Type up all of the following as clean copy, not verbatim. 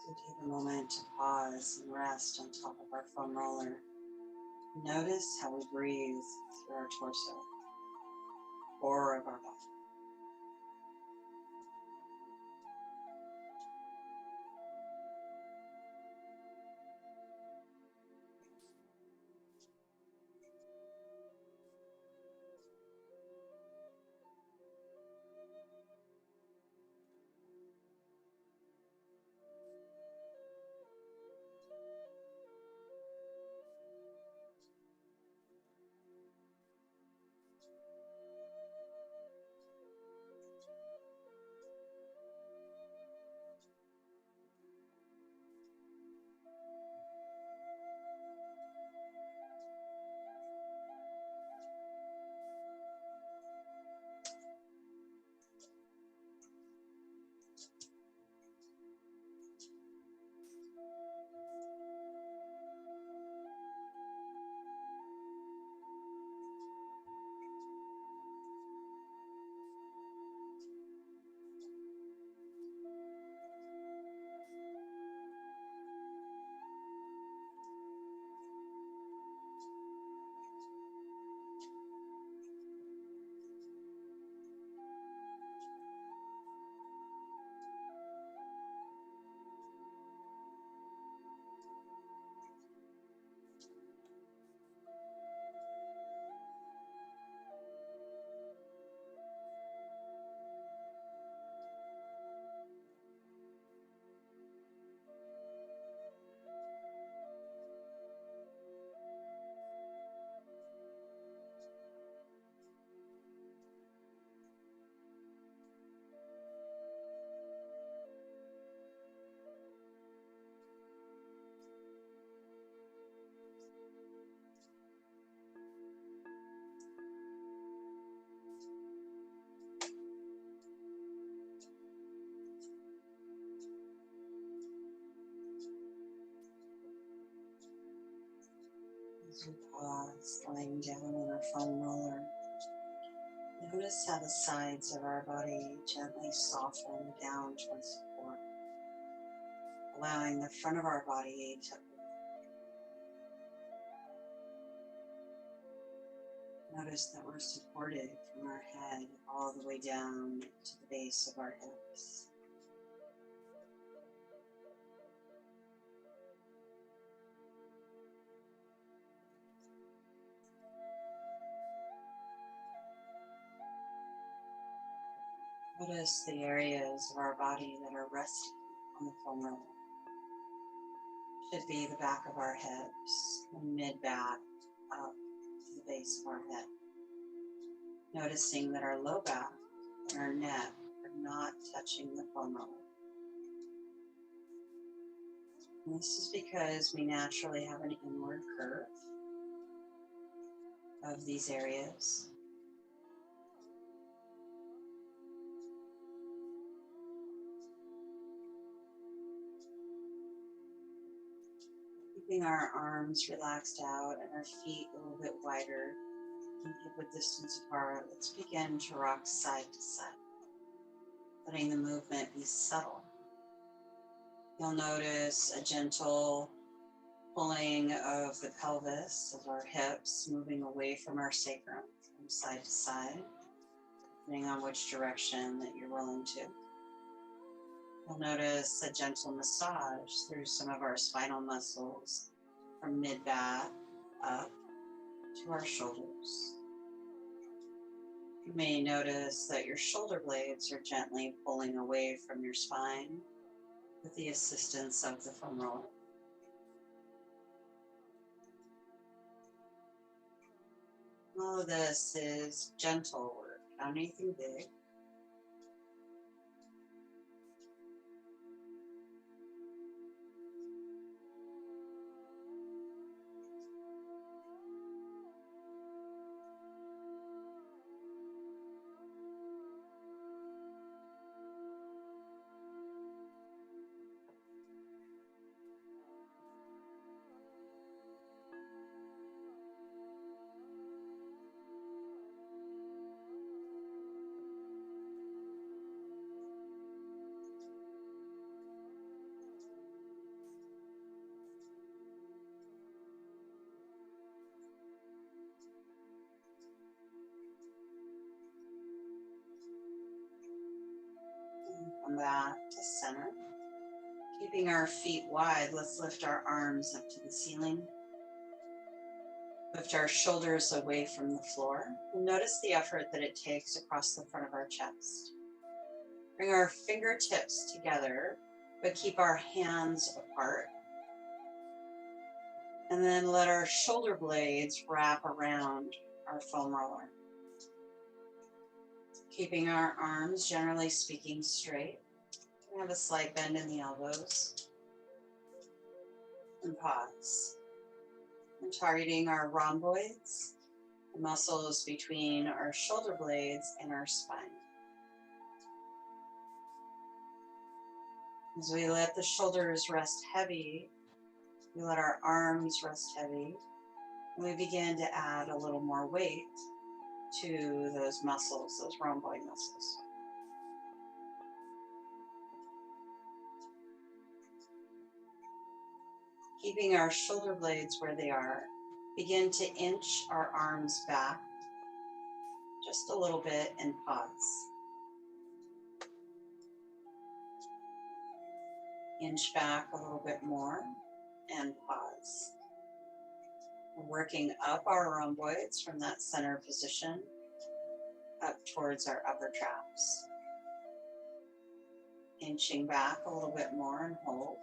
So take a moment to pause and rest on top of our foam roller. Notice how we breathe through our torso, core of our body. As we pause, lying down on our foam roller, notice how the sides of our body gently soften down towards the core, allowing the front of our body to notice that we're supported from our head all the way down to the base of our hips. Notice the areas of our body that are resting on the foam roller. Should be the back of our hips and mid-back up to the base of our head. Noticing that our low back and our neck are not touching the foam roller. And this is because we naturally have an inward curve of these areas. Keeping our arms relaxed out and our feet a little bit wider and hip width distance apart, let's begin to rock side to side, letting the movement be subtle. You'll notice a gentle pulling of the pelvis of our hips, moving away from our sacrum from side to side, depending on which direction that you're willing to. You'll notice a gentle massage through some of our spinal muscles from mid-back up to our shoulders. You may notice that your shoulder blades are gently pulling away from your spine with the assistance of the foam roller. All of this is gentle work, not anything big. Come back to center. Keeping our feet wide, let's lift our arms up to the ceiling. Lift our shoulders away from the floor. And notice the effort that it takes across the front of our chest. Bring our fingertips together, but keep our hands apart. And then let our shoulder blades wrap around our foam roller. Keeping our arms, generally speaking, straight. We have a slight bend in the elbows. And pause. And targeting our rhomboids, the muscles between our shoulder blades and our spine. As we let the shoulders rest heavy, we let our arms rest heavy, and we begin to add a little more weight to those muscles, those rhomboid muscles. Keeping our shoulder blades where they are, begin to inch our arms back just a little bit and pause. Inch back a little bit more and pause. We're working up our rhomboids from that center position up towards our upper traps. Inching back a little bit more and hold.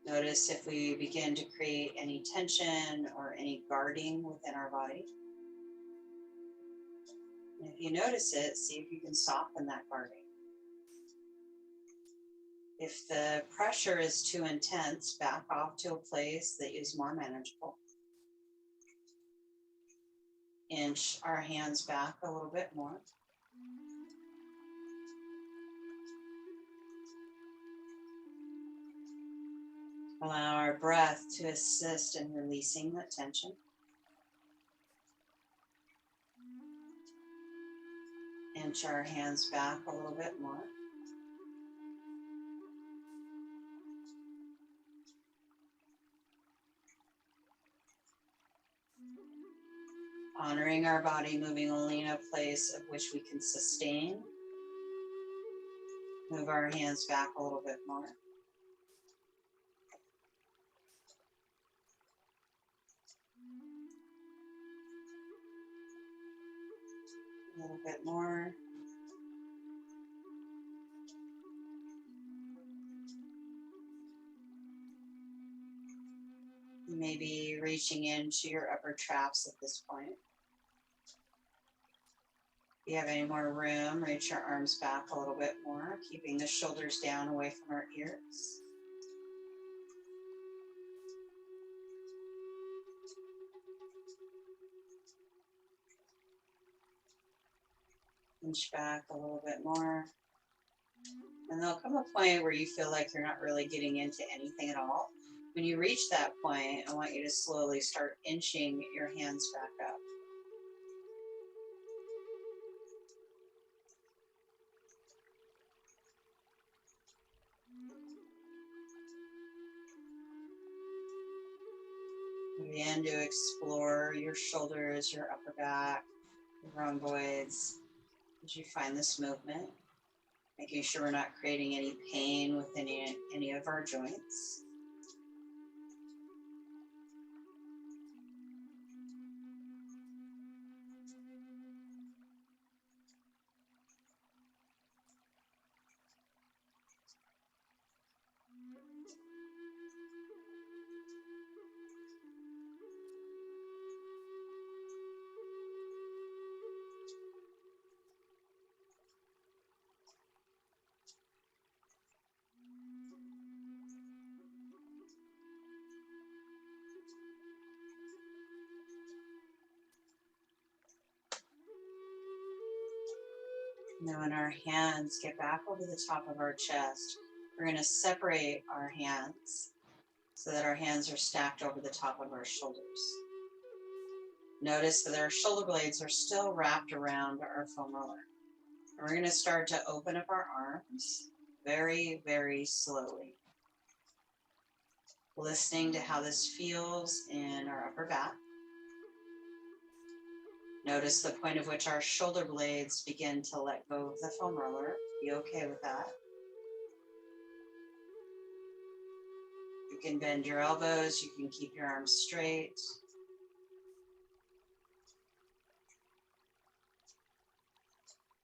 Notice if we begin to create any tension or any guarding within our body. And if you notice it, see if you can soften that guarding. If the pressure is too intense, back off to a place that is more manageable. Inch our hands back a little bit more. Allow our breath to assist in releasing that tension. Inch our hands back a little bit more. Honoring our body, moving only in a place of which we can sustain. Move our hands back a little bit more. A little bit more. You may be reaching into your upper traps at this point. If you have any more room, reach your arms back a little bit more, keeping the shoulders down away from our ears. Inch back a little bit more. And there'll come a point where you feel like you're not really getting into anything at all. When you reach that point, I want you to slowly start inching your hands back up. Begin to explore your shoulders, your upper back, your rhomboids as you find this movement, making sure we're not creating any pain within any of our joints. Now when our hands get back over the top of our chest, we're going to separate our hands so that our hands are stacked over the top of our shoulders. Notice that our shoulder blades are still wrapped around our foam roller. And we're going to start to open up our arms very, very slowly. Listening to how this feels in our upper back. Notice the point of which our shoulder blades begin to let go of the foam roller. Be okay with that. You can bend your elbows, you can keep your arms straight.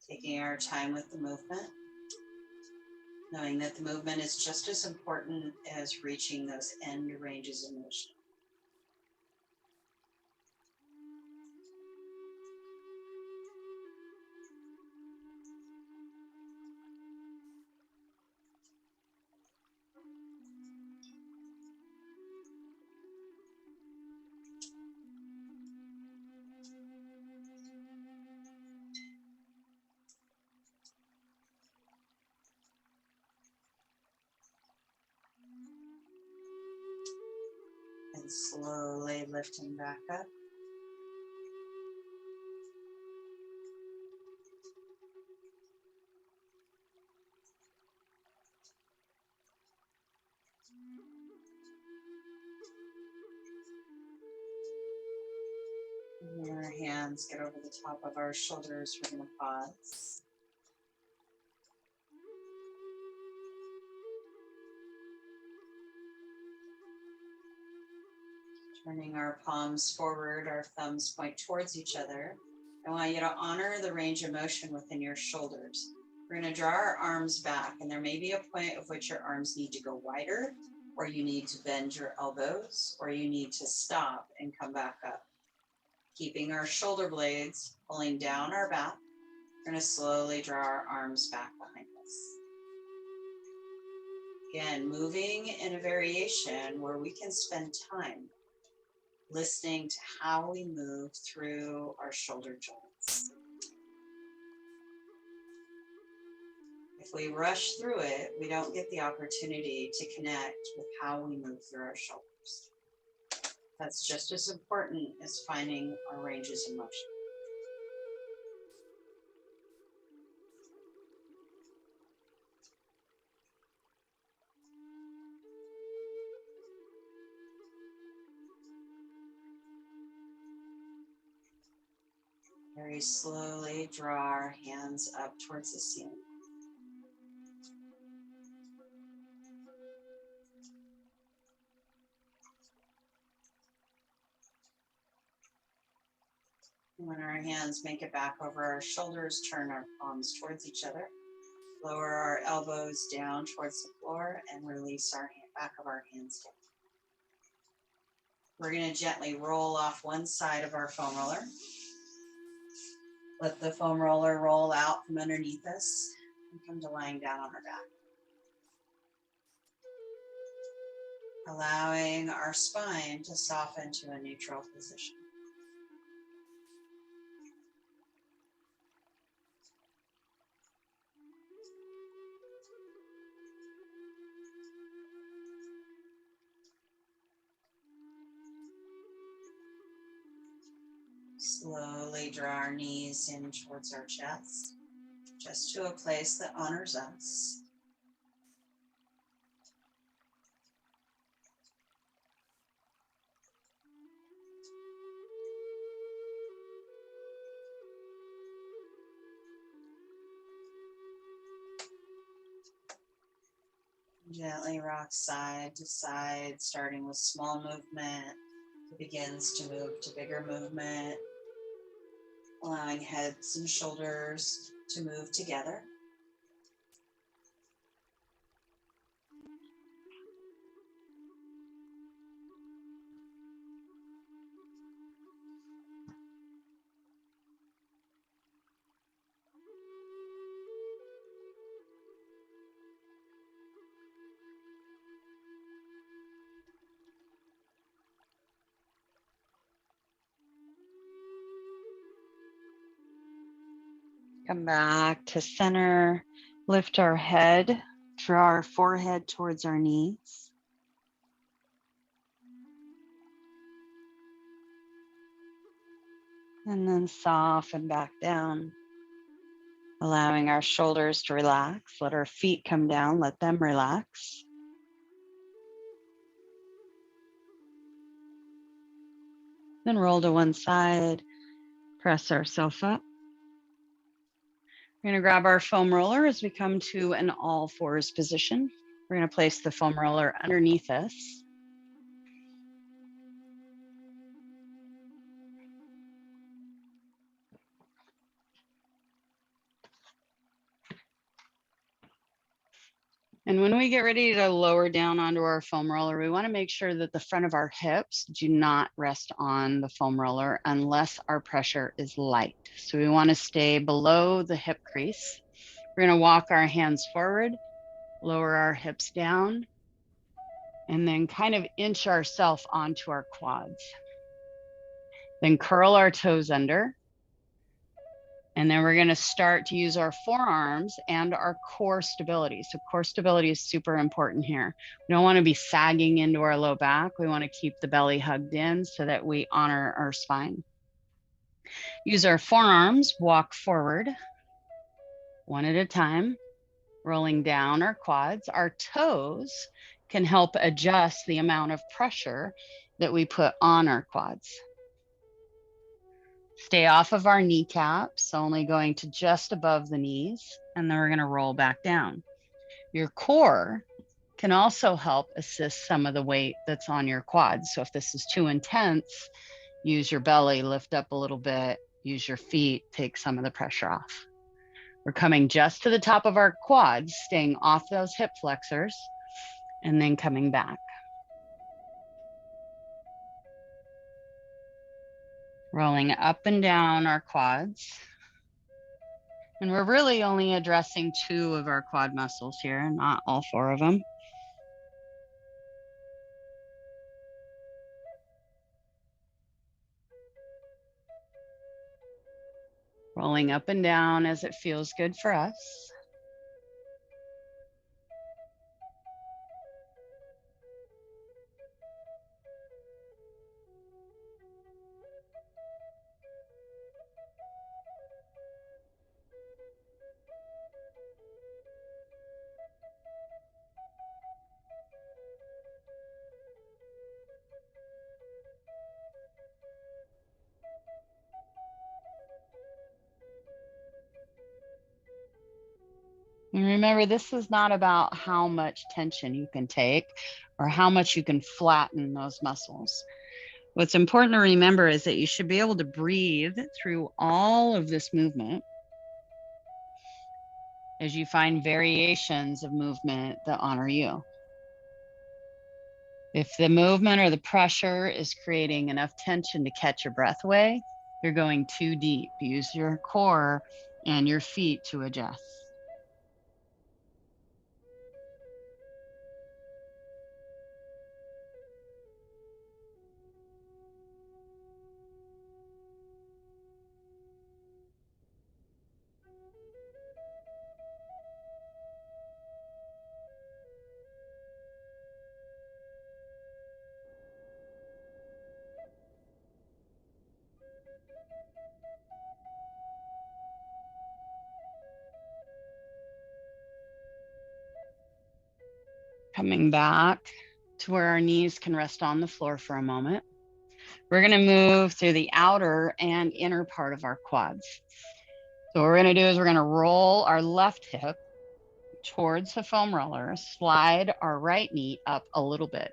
Taking our time with the movement, knowing that the movement is just as important as reaching those end ranges of motion. And slowly lifting back up. When our hands get over the top of our shoulders, we're going to pause. Turning our palms forward, our thumbs point towards each other. I want you to honor the range of motion within your shoulders. We're going to draw our arms back, and there may be a point at which your arms need to go wider, or you need to bend your elbows, or you need to stop and come back up. Keeping our shoulder blades pulling down our back, we're going to slowly draw our arms back behind us. Again, moving in a variation where we can spend time listening to how we move through our shoulder joints. If we rush through it, we don't get the opportunity to connect with how we move through our shoulders. That's just as important as finding our ranges of motion. Very slowly draw our hands up towards the ceiling. When our hands make it back over our shoulders, turn our palms towards each other. Lower our elbows down towards the floor and release our back of our hands down. We're going to gently roll off one side of our foam roller. Let the foam roller roll out from underneath us and come to lying down on our back. Allowing our spine to soften to a neutral position. Slowly draw our knees in towards our chest, just to a place that honors us. Gently rock side to side, starting with small movement. It begins to move to bigger movement, allowing heads and shoulders to move together. Come back to center, lift our head, draw our forehead towards our knees. And then soften back down, allowing our shoulders to relax. Let our feet come down, let them relax. Then roll to one side, Press ourselves up. We're going to grab our foam roller as we come to an all fours position. We're going to place the foam roller underneath us. And when we get ready to lower down onto our foam roller, we want to make sure that the front of our hips do not rest on the foam roller unless our pressure is light. So we want to stay below the hip crease. We're going to walk our hands forward, lower our hips down, and then kind of inch ourselves onto our quads. Then curl our toes under. And then we're going to start to use our forearms and our core stability. So core stability is super important here. We don't want to be sagging into our low back. We want to keep the belly hugged in so that we honor our spine. Use our forearms, walk forward one at a time, rolling down our quads. Our toes can help adjust the amount of pressure that we put on our quads. Stay off of our kneecaps, only going to just above the knees, and then we're going to roll back down. Your core can also help assist some of the weight that's on your quads. So if this is too intense, use your belly, lift up a little bit, use your feet, take some of the pressure off. We're coming just to the top of our quads, staying off those hip flexors, and then coming back. Rolling up and down our quads. And we're really only addressing 2 of our quad muscles here, not all 4 of them. Rolling up and down as it feels good for us. And remember, this is not about how much tension you can take or how much you can flatten those muscles. What's important to remember is that you should be able to breathe through all of this movement as you find variations of movement that honor you. If the movement or the pressure is creating enough tension to catch your breath away, you're going too deep. Use your core and your feet to adjust. Coming back to where our knees can rest on the floor for a moment. We're going to move through the outer and inner part of our quads. So what we're going to do is we're going to roll our left hip towards the foam roller, slide our right knee up a little bit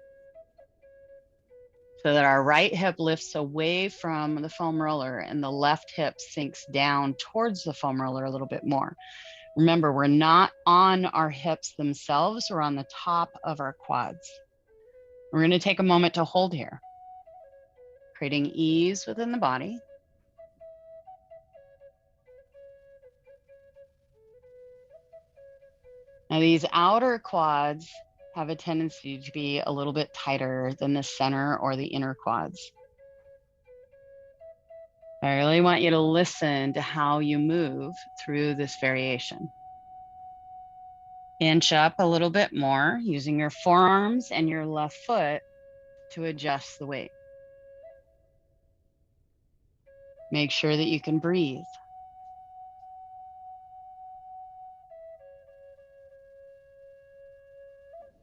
so that our right hip lifts away from the foam roller and the left hip sinks down towards the foam roller a little bit more. Remember, we're not on our hips themselves, we're on the top of our quads. We're going to take a moment to hold here, creating ease within the body. Now, these outer quads have a tendency to be a little bit tighter than the center or the inner quads. I really want you to listen to how you move through this variation. Inch up a little bit more using your forearms and your left foot to adjust the weight. Make sure that you can breathe.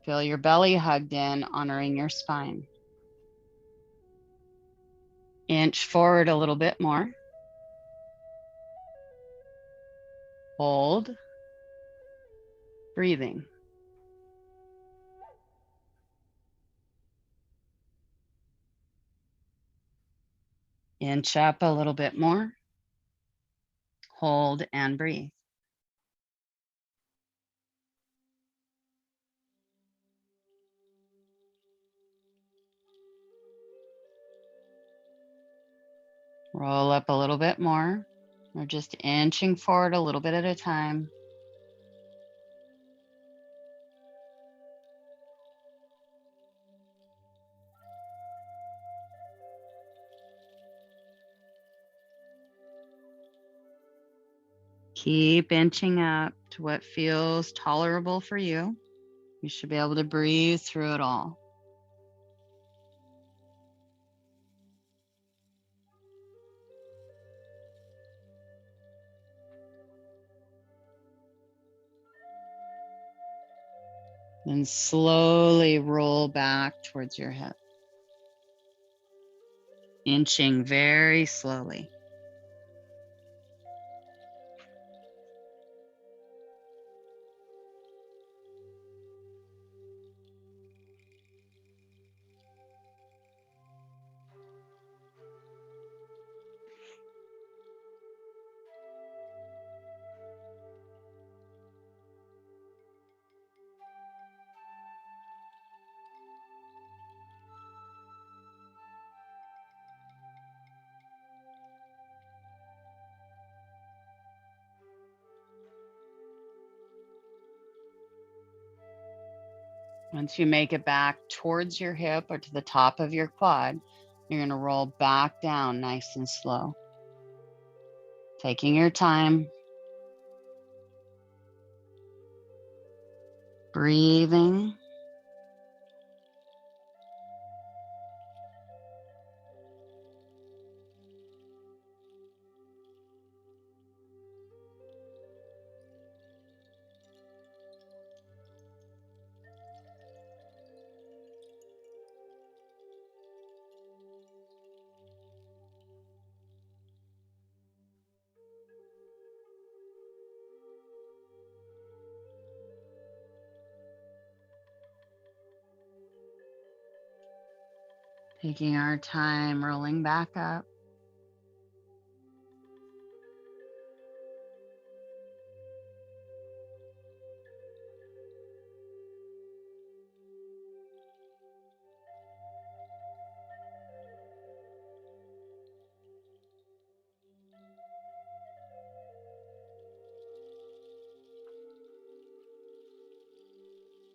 Feel your belly hugged in, honoring your spine. Inch forward a little bit more. Hold. Breathing. Inch up a little bit more. Hold and breathe. Roll up a little bit more. We're just inching forward a little bit at a time. Keep inching up to what feels tolerable for you. You should be able to breathe through it all. Then slowly roll back towards your hip. Inching very slowly. Once you make it back towards your hip or to the top of your quad, you're going to roll back down nice and slow. Taking your time. Breathing. Taking our time, rolling back up.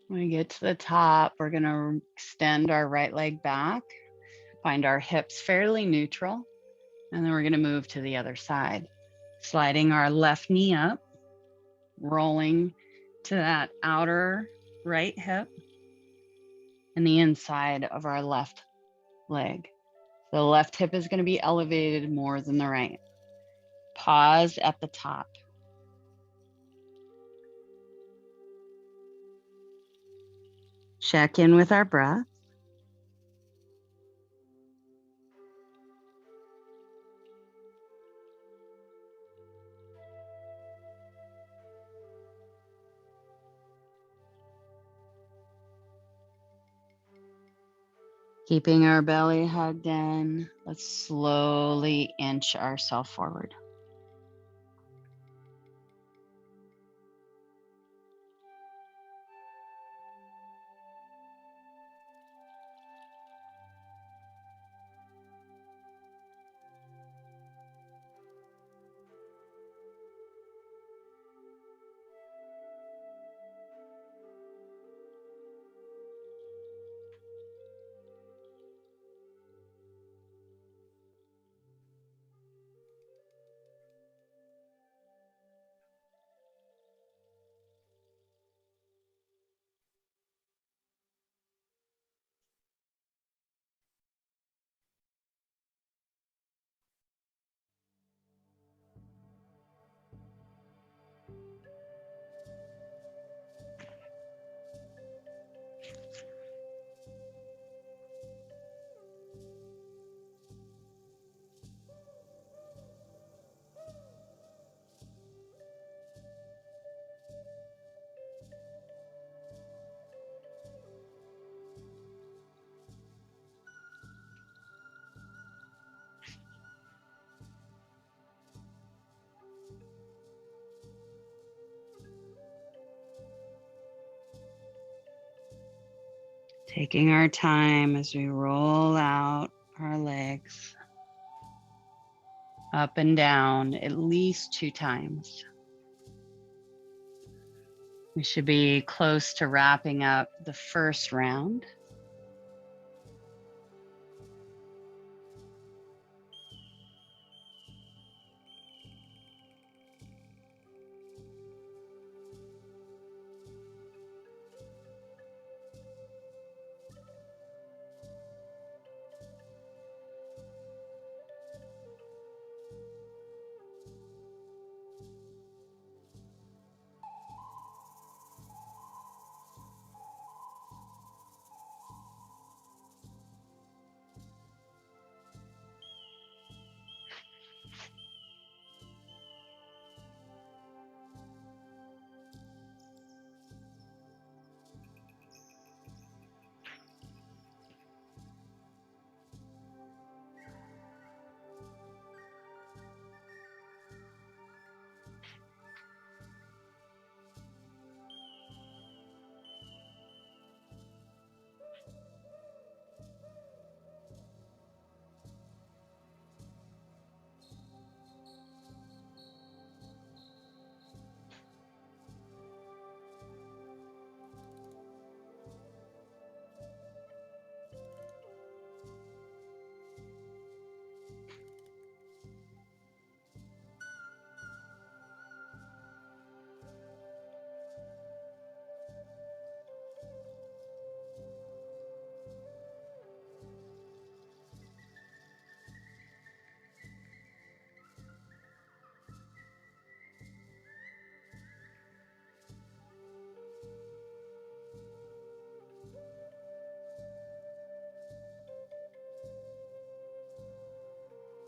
When we get to the top, we're going to extend our right leg back, find our hips fairly neutral, and then we're going to move to the other side, sliding our left knee up, rolling to that outer right hip and the inside of our left leg. The left hip is going to be elevated more than the right. Pause at the top. Check in with our breath. Keeping our belly hugged in, let's slowly inch ourselves forward. Taking our time as we roll out our legs up and down at least 2 times. We should be close to wrapping up the first round.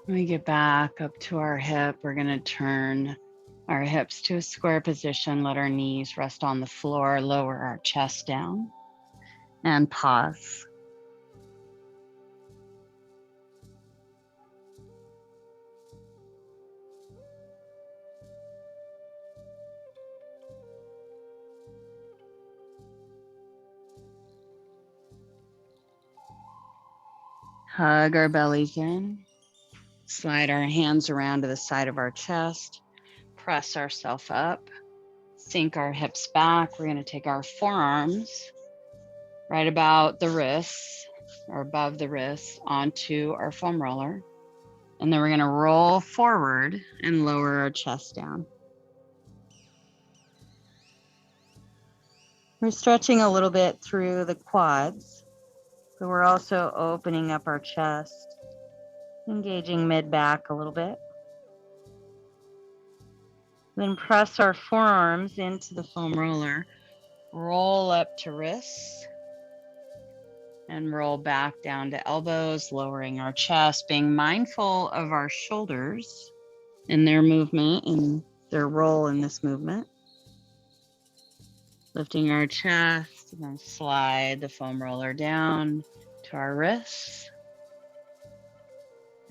When we get back up to our hip, we're going to turn our hips to a square position, let our knees rest on the floor, lower our chest down, and pause. Hug our bellies in, slide our hands around to the side of our chest, press ourselves up, sink our hips back. We're going to take our forearms right about the wrists or above the wrists onto our foam roller. And then we're going to roll forward and lower our chest down. We're stretching a little bit through the quads, but we're also opening up our chest, engaging mid-back a little bit. Then press our forearms into the foam roller, roll up to wrists, and roll back down to elbows, lowering our chest, being mindful of our shoulders and their movement and their role in this movement. Lifting our chest, and then slide the foam roller down to our wrists.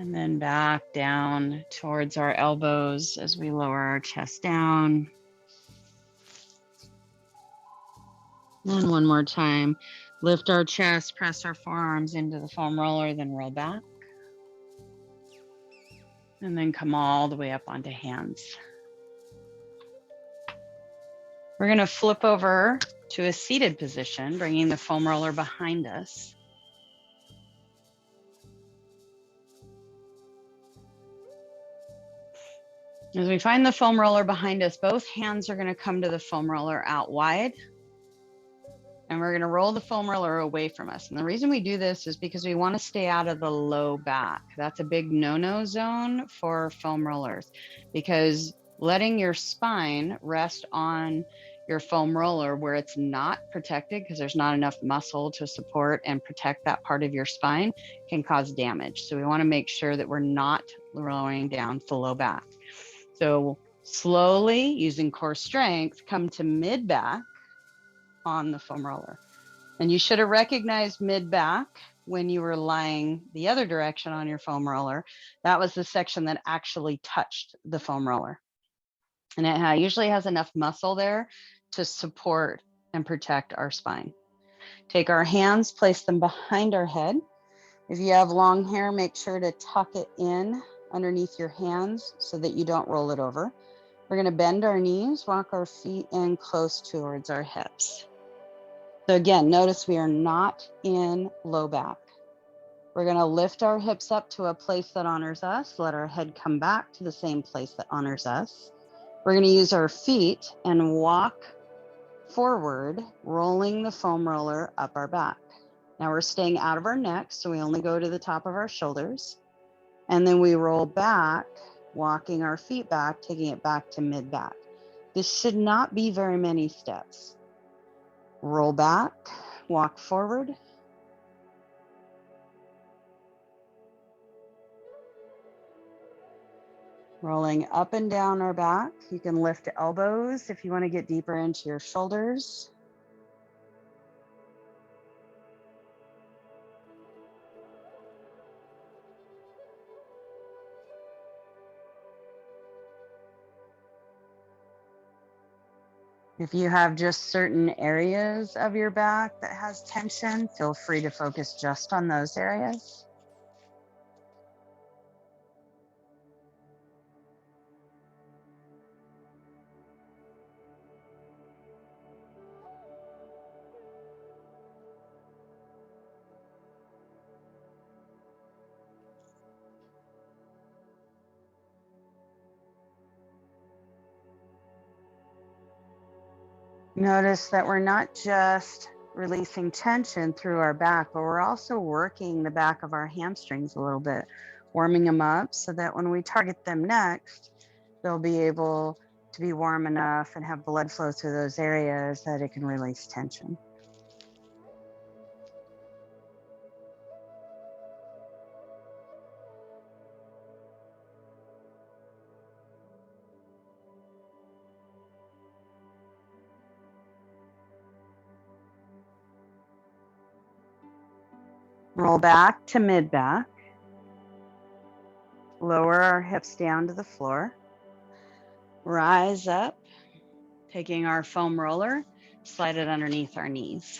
And then back down towards our elbows as we lower our chest down. And one more time, lift our chest, press our forearms into the foam roller, then roll back. And then come all the way up onto hands. We're going to flip over to a seated position, bringing the foam roller behind us. As we find the foam roller behind us, both hands are going to come to the foam roller out wide. And we're going to roll the foam roller away from us. And the reason we do this is because we want to stay out of the low back. That's a big no-no zone for foam rollers, because letting your spine rest on your foam roller where it's not protected, because there's not enough muscle to support and protect that part of your spine, can cause damage. So we want to make sure that we're not lowering down the low back. So slowly, using core strength, come to mid-back on the foam roller. And you should have recognized mid-back when you were lying the other direction on your foam roller. That was the section that actually touched the foam roller. And it usually has enough muscle there to support and protect our spine. Take our hands, place them behind our head. If you have long hair, make sure to tuck it in underneath your hands so that you don't roll it over. We're going to bend our knees, walk our feet in close towards our hips. So again, notice we are not in low back. We're going to lift our hips up to a place that honors us. Let our head come back to the same place that honors us. We're going to use our feet and walk forward, rolling the foam roller up our back. Now we're staying out of our neck, so we only go to the top of our shoulders. And then we roll back, walking our feet back, taking it back to mid-back. This should not be very many steps. Roll back, walk forward. Rolling up and down our back. You can lift elbows if you want to get deeper into your shoulders. If you have just certain areas of your back that has tension, feel free to focus just on those areas. Notice that we're not just releasing tension through our back, but we're also working the back of our hamstrings a little bit, warming them up so that when we target them next, they'll be able to be warm enough and have blood flow through those areas that it can release tension. Roll back to mid-back. Lower our hips down to the floor. Rise up, taking our foam roller, slide it underneath our knees.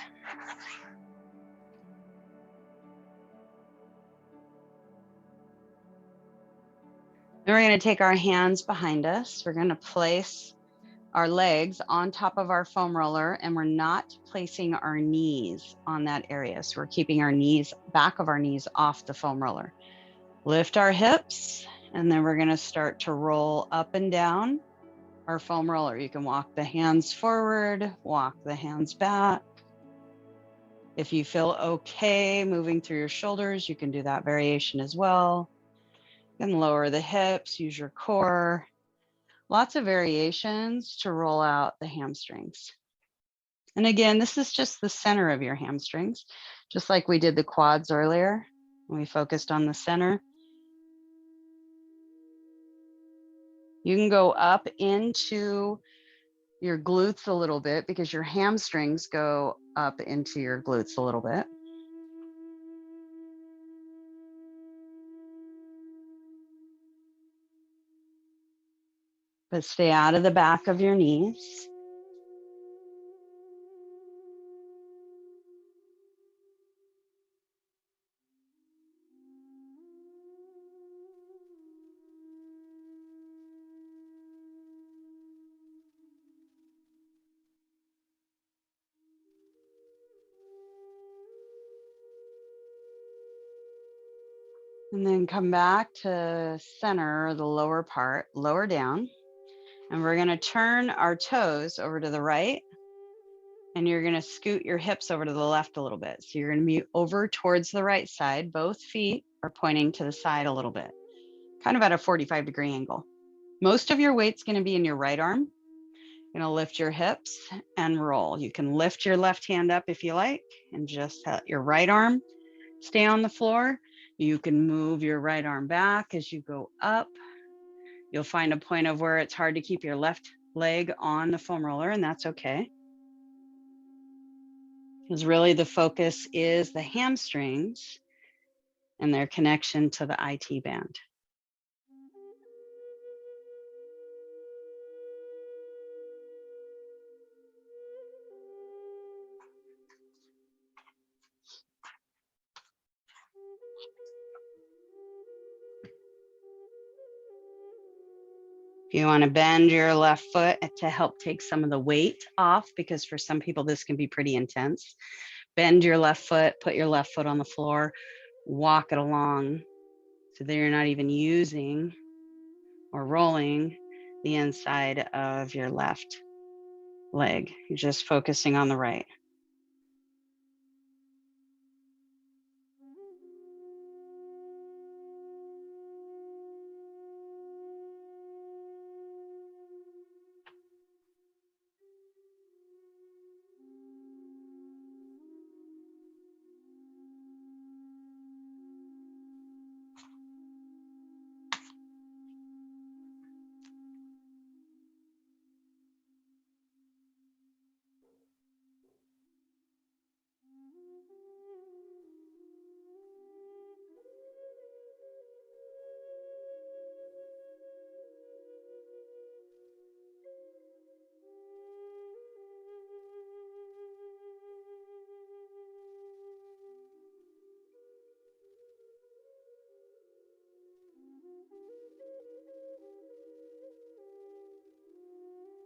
Then we're going to take our hands behind us. We're going to place our legs on top of our foam roller, and we're not placing our knees on that area. So we're keeping our knees, back of our knees off the foam roller. Lift our hips, and then we're going to start to roll up and down our foam roller. You can walk the hands forward, walk the hands back. If you feel okay moving through your shoulders, you can do that variation as well. You can lower the hips, use your core. Lots of variations to roll out the hamstrings. And again, this is just the center of your hamstrings, just like we did the quads earlier. We focused on the center. You can go up into your glutes a little bit because your hamstrings go up into your glutes a little bit. But stay out of the back of your knees. And then come back to center, the lower part, lower down. And we're going to turn our toes over to the right. And you're going to scoot your hips over to the left a little bit. So you're going to be over towards the right side. Both feet are pointing to the side a little bit, kind of at a 45-degree angle. Most of your weight's going to be in your right arm. You're going to lift your hips and roll. You can lift your left hand up if you like, and just let your right arm stay on the floor. You can move your right arm back as you go up. You'll find a point of where it's hard to keep your left leg on the foam roller, and that's okay. Because really the focus is the hamstrings and their connection to the IT band. If you want to bend your left foot to help take some of the weight off, because for some people this can be pretty intense, bend your left foot, put your left foot on the floor, walk it along so that you're not even using or rolling the inside of your left leg. You're just focusing on the right.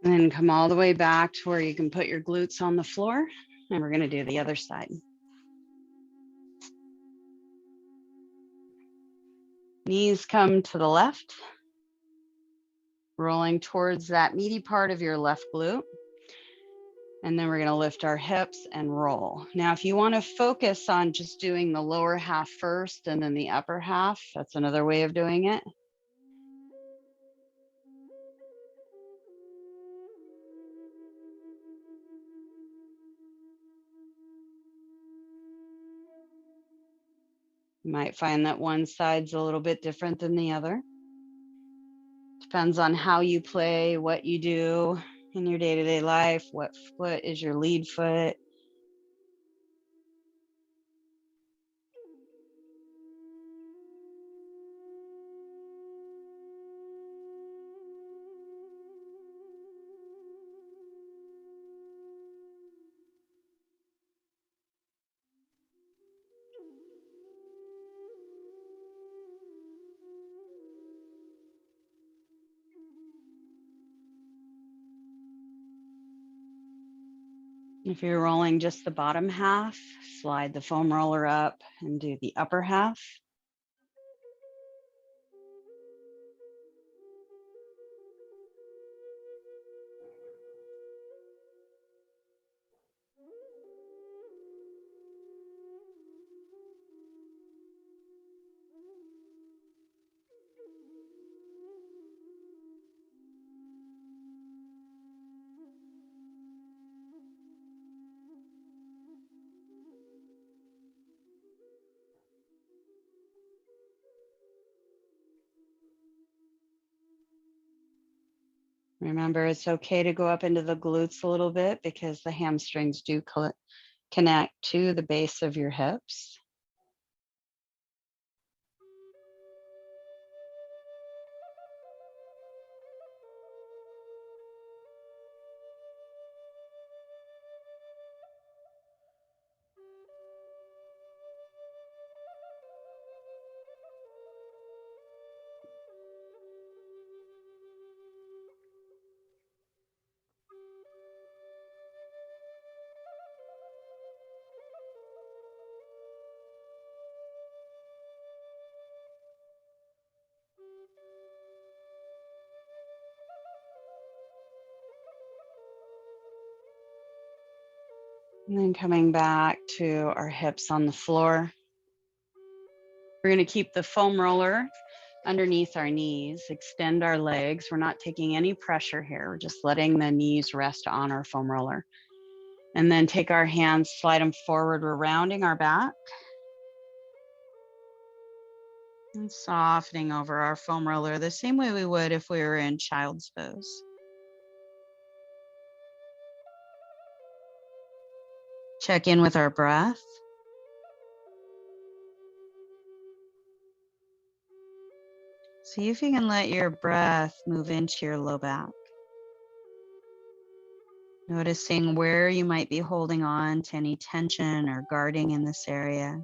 And then come all the way back to where you can put your glutes on the floor. And we're going to do the other side. Knees come to the left, rolling towards that meaty part of your left glute. And then we're going to lift our hips and roll. Now, if you want to focus on just doing the lower half first and then the upper half, that's another way of doing it. You might find that one side's a little bit different than the other. Depends on how you play, what you do in your day-to-day life, what foot is your lead foot. If you're rolling just the bottom half, slide the foam roller up and do the upper half. Remember, it's okay to go up into the glutes a little bit because the hamstrings do connect to the base of your hips. And then coming back to our hips on the floor. We're going to keep the foam roller underneath our knees, extend our legs. We're not taking any pressure here. We're just letting the knees rest on our foam roller. And then take our hands, slide them forward. We're rounding our back and softening over our foam roller the same way we would if we were in child's pose. Check in with our breath. See if you can let your breath move into your low back. Noticing where you might be holding on to any tension or guarding in this area.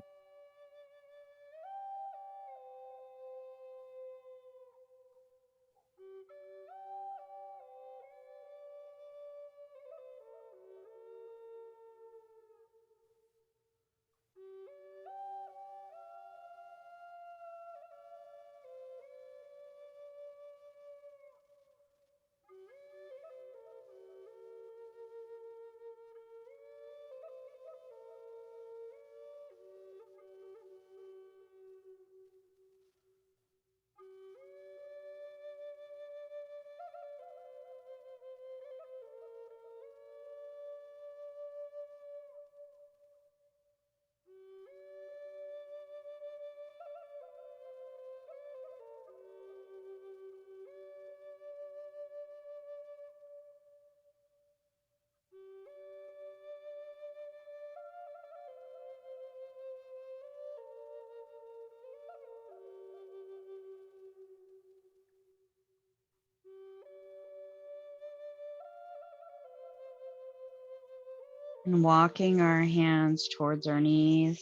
And walking our hands towards our knees,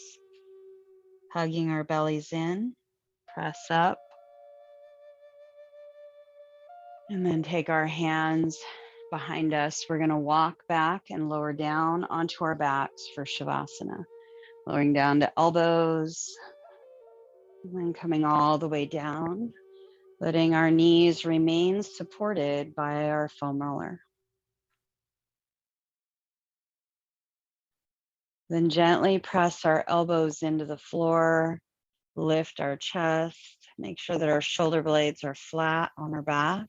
hugging our bellies in, press up, and then take our hands behind us. We're going to walk back and lower down onto our backs for Shavasana, lowering down to elbows, and then coming all the way down, letting our knees remain supported by our foam roller. Then gently press our elbows into the floor, lift our chest, make sure that our shoulder blades are flat on our back,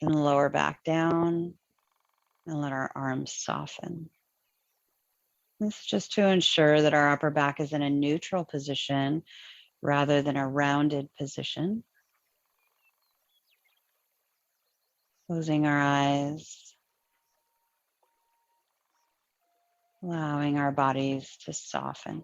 then lower back down and let our arms soften. This is just to ensure that our upper back is in a neutral position rather than a rounded position. Closing our eyes, allowing our bodies to soften.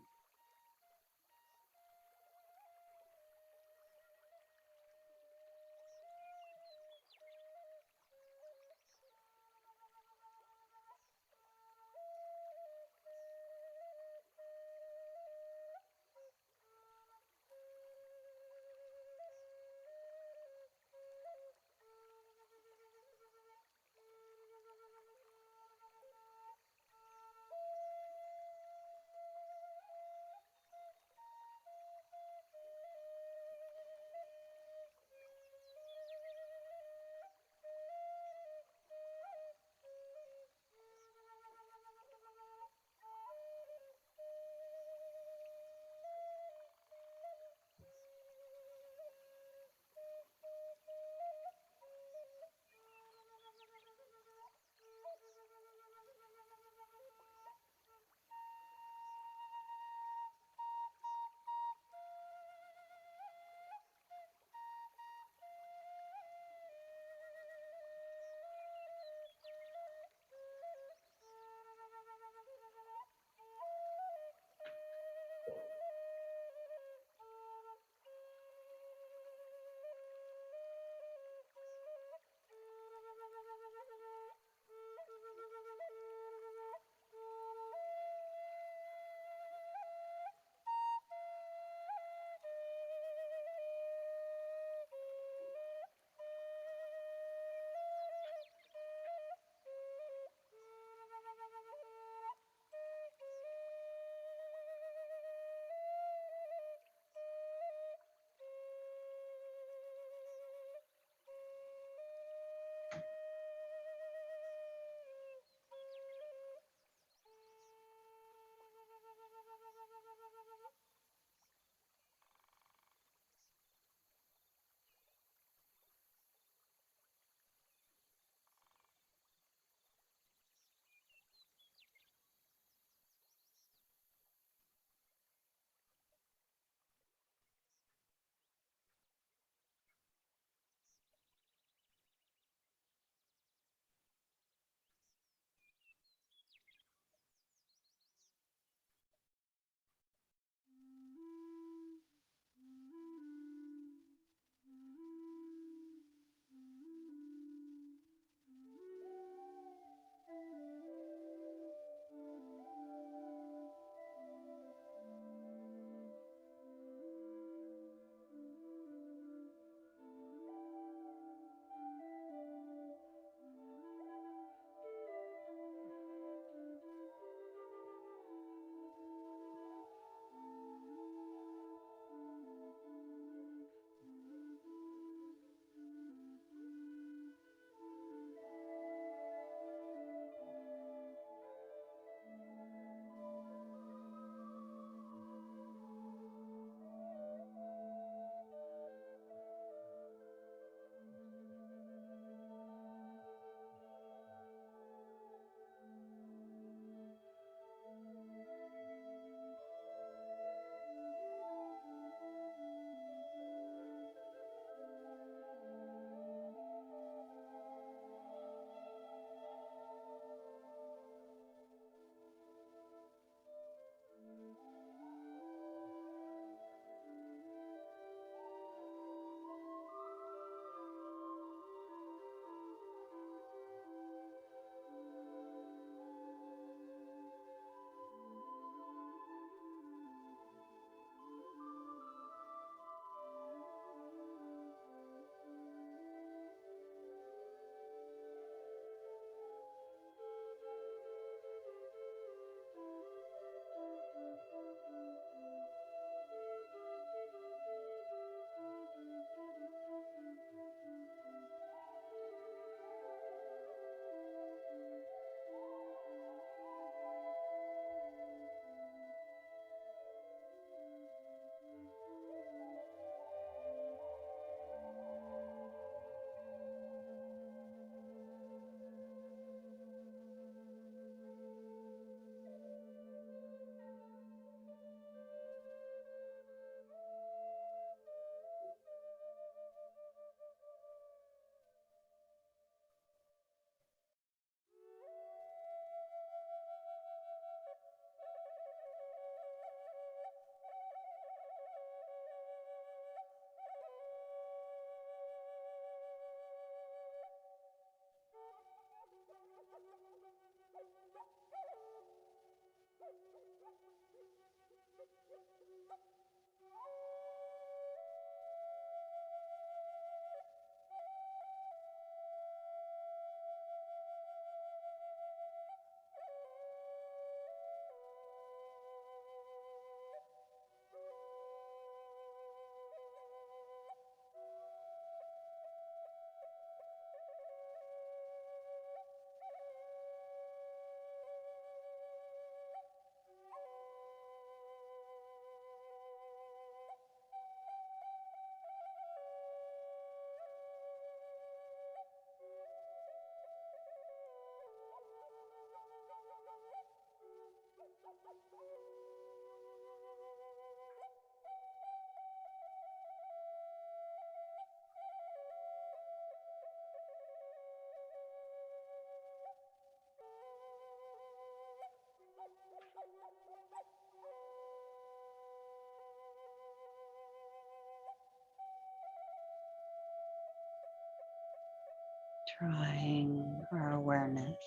Drawing our awareness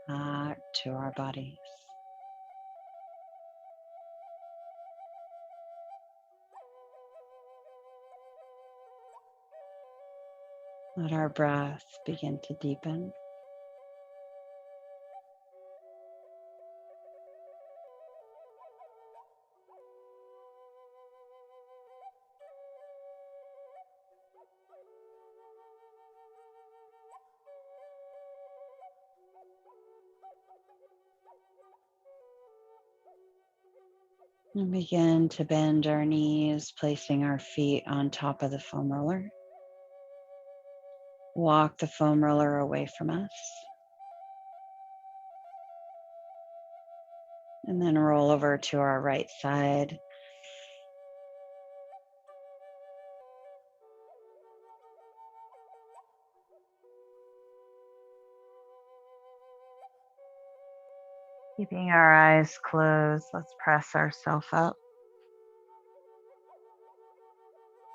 back to our bodies. Let our breath begin to deepen. And begin to bend our knees, placing our feet on top of the foam roller. Walk the foam roller away from us. And then roll over to our right side. Keeping our eyes closed, let's press ourselves up.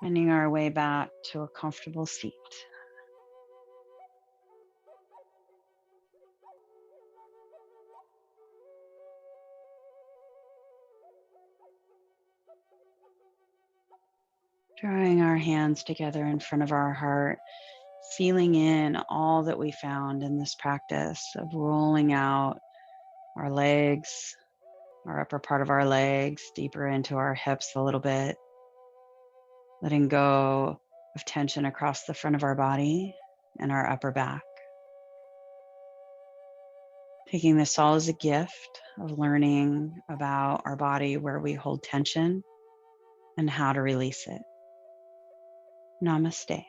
Finding our way back to a comfortable seat. Drawing our hands together in front of our heart, sealing in all that we found in this practice of rolling out our legs, our upper part of our legs, deeper into our hips a little bit, letting go of tension across the front of our body and our upper back. Taking this all as a gift of learning about our body, where we hold tension and how to release it. Namaste.